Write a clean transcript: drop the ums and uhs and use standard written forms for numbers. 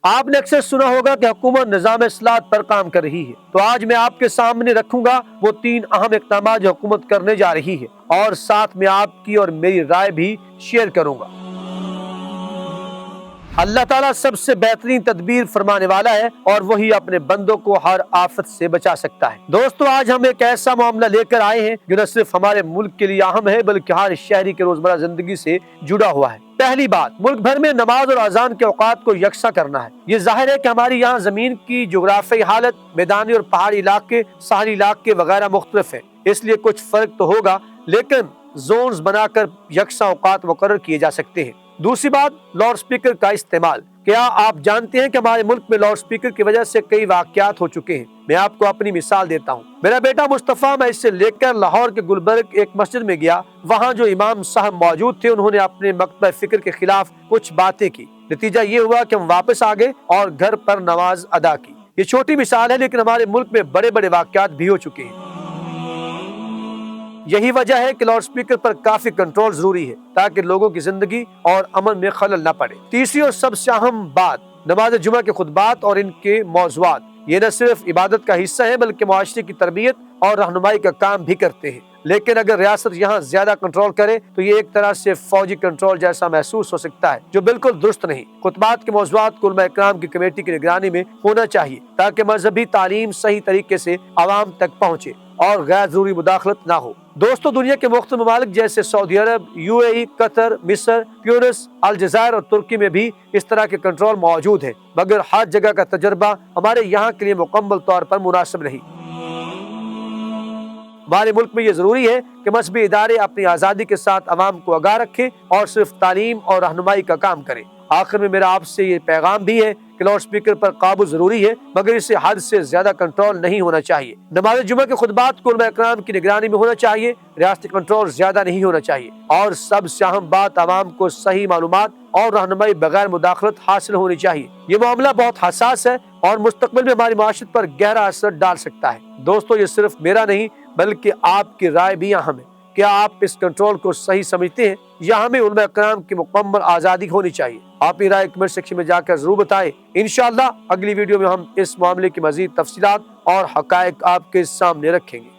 آپ نے اکثر سنا ہوگا کہ حکومت نظام اصلاحات پر کام کر رہی ہے، تو آج میں آپ کے سامنے رکھوں گا وہ 3 اہم اقدامات جو حکومت کرنے جا رہی ہے، اور ساتھ میں آپ کی اور میری رائے بھی شیئر کروں گا۔ اللہ تعالیٰ سب سے بہترین تدبیر فرمانے والا ہے، اور وہی اپنے بندوں کو ہر آفت سے بچا سکتا ہے۔ دوستو، آج ہم ایک ایسا معاملہ لے کر آئے ہیں جو نہ صرف ہمارے ملک کے لیے اہم ہے بلکہ ہر شہری کے روزمرہ زندگی سے جڑا ہوا ہے۔ پہلی بات، ملک بھر میں نماز اور اذان کے اوقات کو یکساں کرنا ہے۔ یہ ظاہر ہے کہ ہماری یہاں زمین کی جغرافیائی حالت، میدانی اور پہاڑی علاقے، ساحلی علاقے وغیرہ مختلف ہیں، اس لیے کچھ فرق تو ہوگا، لیکن زونز بنا کر یکساں اوقات مقرر کیے جا سکتے ہیں۔ دوسری بات، لاؤڈ سپیکر کا استعمال۔ کیا آپ جانتے ہیں کہ ہمارے ملک میں لاؤڈ سپیکر کی وجہ سے کئی واقعات ہو چکے ہیں؟ میں آپ کو اپنی مثال دیتا ہوں۔ میرا بیٹا مصطفیٰ، میں اس سے لے کر لاہور کے گلبرگ ایک مسجد میں گیا، وہاں جو امام صاحب موجود تھے انہوں نے اپنے مکتبہ فکر کے خلاف کچھ باتیں کی۔ نتیجہ یہ ہوا کہ ہم واپس آ گئے اور گھر پر نماز ادا کی۔ یہ چھوٹی مثال ہے، لیکن ہمارے ملک میں بڑے بڑے واقعات بھی ہو چکے ہیں۔ یہی وجہ ہے کہ لاؤڈ سپیکر پر کافی کنٹرول ضروری ہے تاکہ لوگوں کی زندگی اور امن میں خلل نہ پڑے۔ تیسری اور سب سے اہم بات، نماز جمعہ کے خطبات اور ان کے موضوعات۔ یہ نہ صرف عبادت کا حصہ ہے بلکہ معاشرے کی تربیت اور رہنمائی کا کام بھی کرتے ہیں، لیکن اگر ریاست یہاں زیادہ کنٹرول کرے تو یہ ایک طرح سے فوجی کنٹرول جیسا محسوس ہو سکتا ہے، جو بالکل درست نہیں۔ خطبات کے موضوعات کو علماء اکرام کی کمیٹی کی نگرانی میں ہونا چاہیے تاکہ مذہبی تعلیم صحیح طریقے سے عوام تک پہنچے اور غیر ضروری مداخلت نہ ہو۔ دوستو، دنیا کے مختلف ممالک جیسے سعودی عرب، UAE، قطر، مصر، تیونس، الجزائر اور ترکی میں بھی اس طرح کے کنٹرول موجود ہیں، مگر ہر جگہ کا تجربہ ہمارے یہاں کے لیے مکمل طور پر مناسب نہیں۔ ہمارے ملک میں یہ ضروری ہے کہ مذہبی ادارے اپنی آزادی کے ساتھ عوام کو آگاہ رکھیں اور صرف تعلیم اور رہنمائی کا کام کریں۔ آخر میں میرا آپ سے یہ پیغام بھی ہے کہ لاؤڈ سپیکر پر قابو ضروری ہے، مگر اسے حد سے زیادہ کنٹرول نہیں ہونا چاہیے۔ نماز جمعہ کے خطبات کو علماء اکرام کی نگرانی میں ہونا چاہیے، ریاستی کنٹرول زیادہ نہیں ہونا چاہیے، اور سب سے اہم بات، عوام کو صحیح معلومات اور رہنمائی بغیر مداخلت حاصل ہونی چاہیے۔ یہ معاملہ بہت حساس ہے اور مستقبل میں ہماری معاشرت پر گہرا اثر ڈال سکتا ہے۔ دوستو، یہ صرف میرا نہیں بلکہ آپ کی رائے بھی اہم ہے۔ کیا آپ اس کنٹرول کو صحیح سمجھتے ہیں یا ہمیں علماء اکرام کی مکمل آزادی ہونی چاہیے؟ آپ اپنی رائے کمنٹ سیکشن میں جا کر ضرور بتائیں۔ انشاءاللہ اگلی ویڈیو میں ہم اس معاملے کی مزید تفصیلات اور حقائق آپ کے سامنے رکھیں گے۔